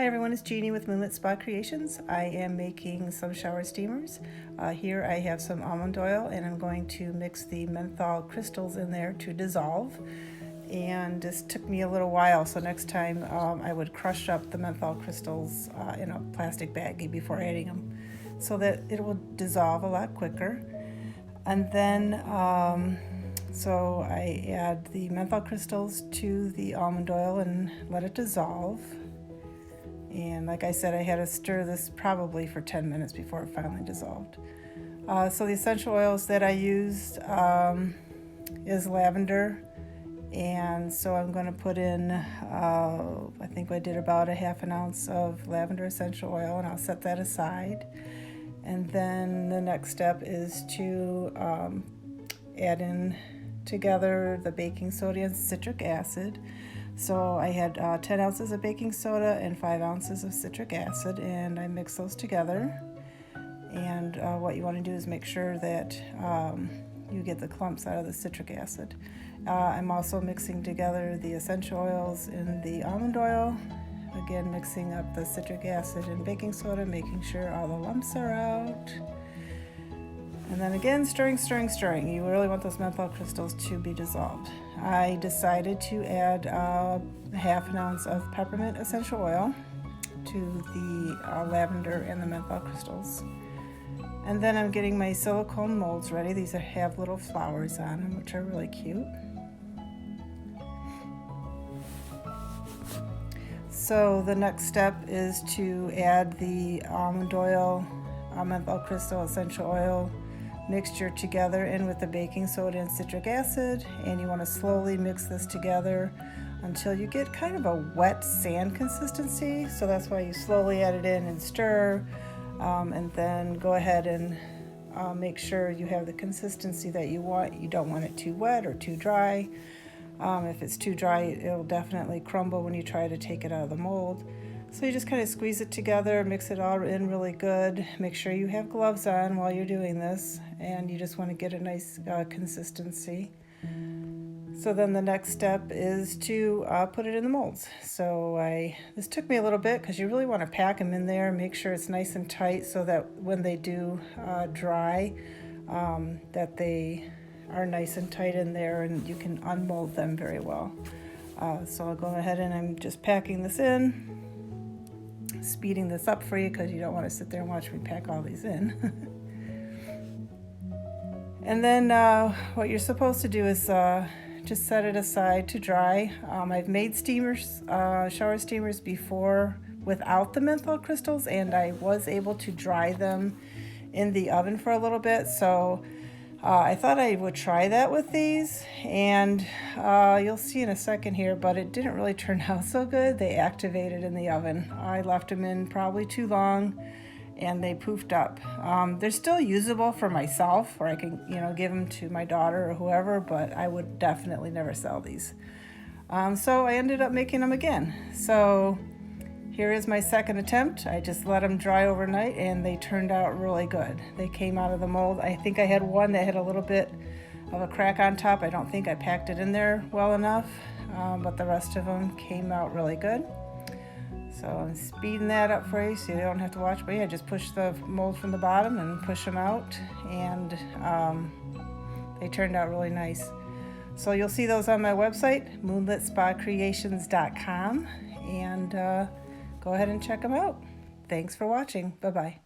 Hi everyone, it's Jeannie with Moonlit Spa Creations. I am making some shower steamers. Here I have some almond oil and I'm going to mix the menthol crystals in there to dissolve. And this took me a little while, so next time I would crush up the menthol crystals in a plastic baggie before adding them so that it will dissolve a lot quicker. And then so I add the menthol crystals to the almond oil and let it dissolve. And like I said, I had to stir this probably for 10 minutes before it finally dissolved. So the essential oils that I used is lavender. And so I'm going to put in, I think I did about a half an ounce of lavender essential oil, and I'll set that aside. And then the next step is to add in together the baking soda and citric acid. So I had 10 ounces of baking soda and 5 ounces of citric acid, and I mix those together. And what you want to do is make sure that you get the clumps out of the citric acid. I'm also mixing together the essential oils in the almond oil. Again, mixing up the citric acid and baking soda, making sure all the lumps are out. And then again, stirring. You really want those menthol crystals to be dissolved. I decided to add half an ounce of peppermint essential oil to the lavender and the menthol crystals. And then I'm getting my silicone molds ready. These have little flowers on them, which are really cute. So the next step is to add the almond oil, menthol crystal essential oil mixture together in with the baking soda and citric acid, and you want to slowly mix this together until you get kind of a wet sand consistency. So that's why you slowly add it in and stir, and then go ahead and make sure you have the consistency that you want. You don't want it too wet or too dry. If it's too dry, it'll definitely crumble when you try to take it out of the mold. So you just kind of squeeze it together, mix it all in really good. Make sure you have gloves on while you're doing this, and you just want to get a nice consistency. So then the next step is to put it in the molds. So this took me a little bit because you really want to pack them in there, make sure it's nice and tight so that when they do dry, that they are nice and tight in there and you can unmold them very well. So I'll go ahead and I'm just packing this in. Speeding this up for you because you don't want to sit there and watch me pack all these in. And then what you're supposed to do is just set it aside to dry. I've made steamers, shower steamers before without the menthol crystals, and I was able to dry them in the oven for a little bit. So I thought I would try that with these, and you'll see in a second here, but it didn't really turn out so good. They activated in the oven. I left them in probably too long, and they poofed up. They're still usable for myself, or I can, give them to my daughter or whoever, but I would definitely never sell these. So I ended up making them again. So here is my second attempt. I just let them dry overnight and they turned out really good. They came out of the mold. I think I had one that had a little bit of a crack on top. I don't think I packed it in there well enough, but the rest of them came out really good. So I'm speeding that up for you so you don't have to watch. But yeah, just push the mold from the bottom and push them out, and they turned out really nice. So you'll see those on my website, moonlitspacreations.com, and go ahead and check them out. Thanks for watching. Bye-bye.